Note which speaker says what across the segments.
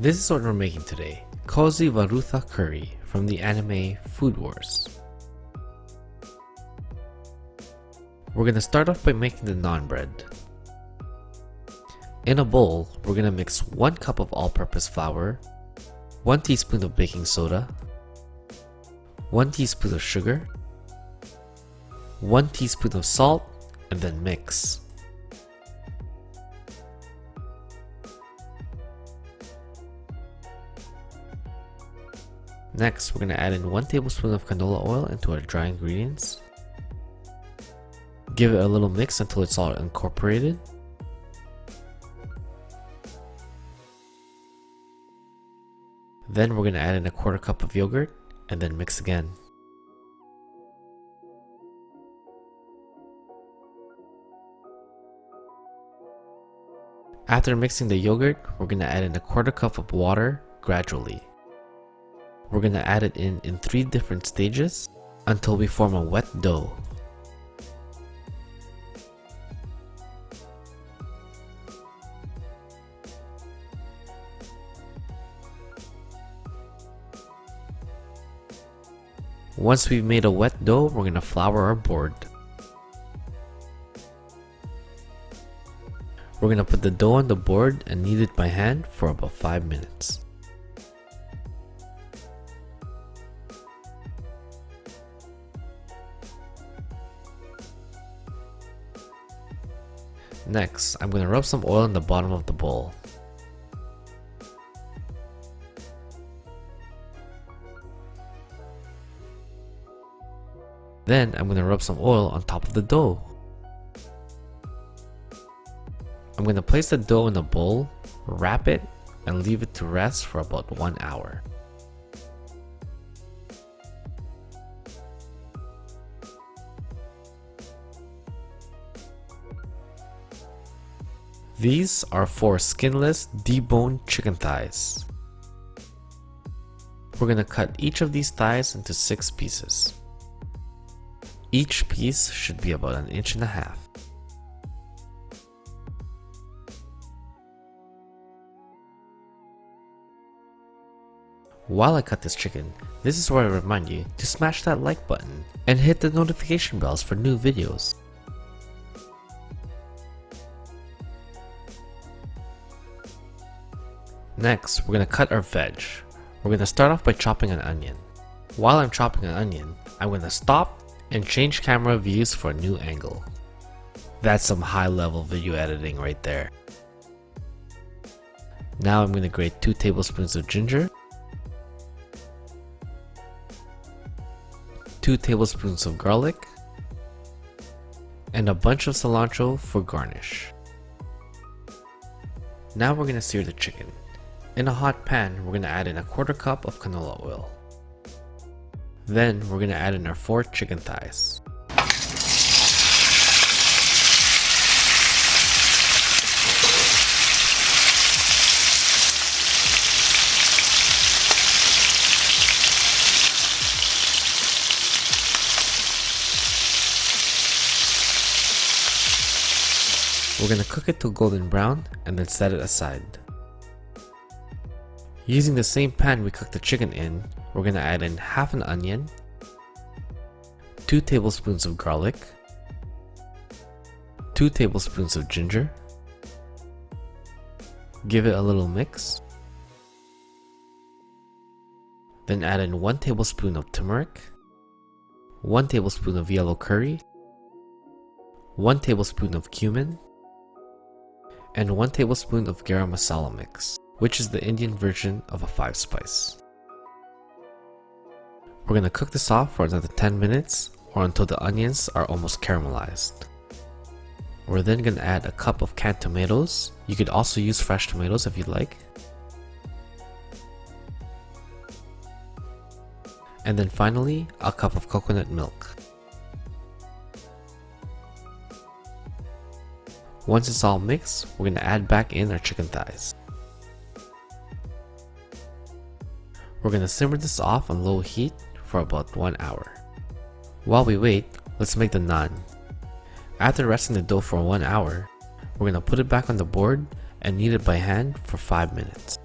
Speaker 1: This is what we're making today, Kozhi Varutha Curry from the anime Food Wars. We're gonna start off by making the naan bread. In a bowl, we're gonna mix 1 cup of all-purpose flour, 1 teaspoon of baking soda, 1 teaspoon of sugar, 1 teaspoon of salt, and then mix. Next, we're going to add in 1 tablespoon of canola oil into our dry ingredients. Give it a little mix until it's all incorporated. Then we're going to add in a 1/4 cup of yogurt and then mix again. After mixing the yogurt, we're going to add in a 1/4 cup of water gradually. We're going to add it in 3 different stages until we form a wet dough. Once we've made a wet dough, we're going to flour our board. We're going to put the dough on the board and knead it by hand for about 5 minutes. Next, I'm going to rub some oil in the bottom of the bowl. Then I'm going to rub some oil on top of the dough. I'm going to place the dough in a bowl, wrap it, and leave it to rest for about 1 hour. These are 4 skinless, deboned chicken thighs. We're going to cut each of these thighs into 6 pieces. Each piece should be about 1.5 inches. While I cut this chicken, this is where I remind you to smash that like button and hit the notification bells for new videos. Next, we're going to cut our veg. We're going to start off by chopping an onion. While I'm chopping an onion, I'm going to stop and change camera views for a new angle. That's some high-level video editing right there. Now I'm going to grate 2 tablespoons of ginger, 2 tablespoons of garlic, and a bunch of cilantro for garnish. Now we're going to sear the chicken. In a hot pan, we're going to add in a 1/4 cup of canola oil. Then we're going to add in our 4 chicken thighs. We're going to cook it till golden brown and then set it aside. Using the same pan we cooked the chicken in, we're going to add in half an onion, 2 tablespoons of garlic, 2 tablespoons of ginger, give it a little mix, then add in 1 tablespoon of turmeric, 1 tablespoon of yellow curry, 1 tablespoon of cumin, and 1 tablespoon of garam masala mix, which is the Indian version of a 5-spice. We're going to cook this off for another 10 minutes or until the onions are almost caramelized. We're then going to add a cup of canned tomatoes. You could also use fresh tomatoes if you'd like. And then finally, a cup of coconut milk. Once it's all mixed, we're going to add back in our chicken thighs. We're going to simmer this off on low heat for about 1 hour. While we wait, let's make the naan. After resting the dough for 1 hour, we're going to put it back on the board and knead it by hand for 5 minutes.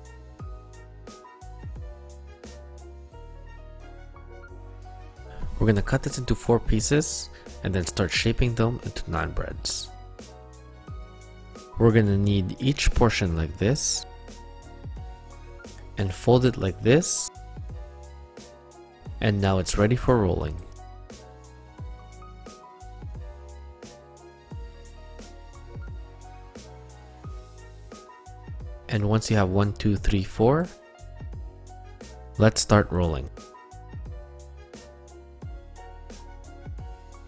Speaker 1: We're gonna cut this into 4 pieces and then start shaping them into naan breads. We're gonna need each portion like this and fold it like this, and now it's ready for rolling. And once you have 1, 2, 3, 4, let's start rolling.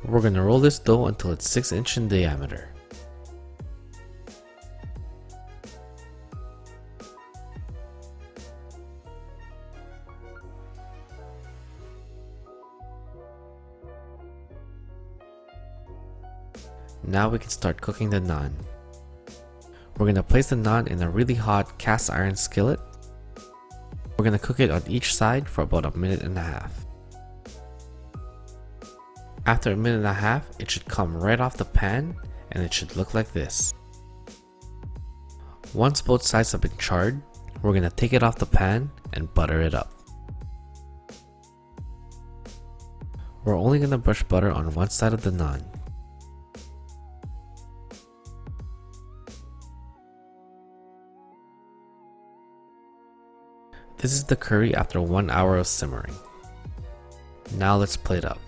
Speaker 1: We're gonna roll this dough until it's 6 inches in diameter. Now we can start cooking the naan. We're gonna place the naan in a really hot cast iron skillet. We're gonna cook it on each side for about 1.5 minutes. After 1.5 minutes, it should come right off the pan and it should look like this. Once both sides have been charred, we're gonna take it off the pan and butter it up. We're only gonna brush butter on one side of the naan. This is the curry after 1 hour of simmering. Now let's plate up.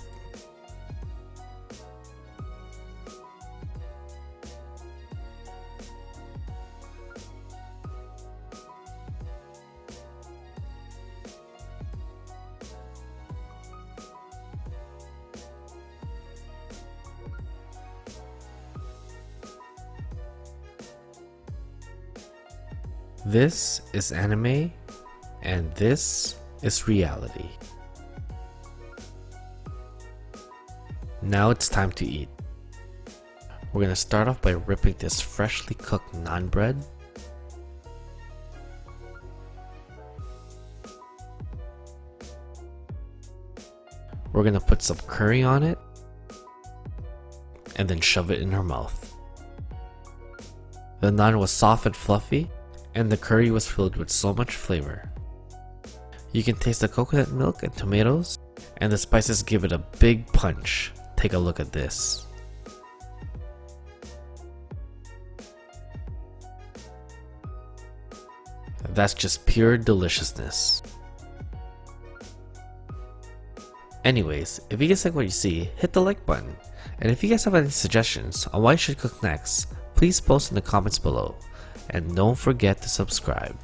Speaker 1: This is anime, and this is reality. Now it's time to eat. We're gonna start off by ripping this freshly cooked naan bread. We're gonna put some curry on it, and then shove it in her mouth. The naan was soft and fluffy, and the curry was filled with so much flavor. You can taste the coconut milk and tomatoes, and the spices give it a big punch. Take a look at this. That's just pure deliciousness. Anyways, if you guys like what you see, hit the like button. And if you guys have any suggestions on what I should cook next, please post in the comments below. And don't forget to subscribe.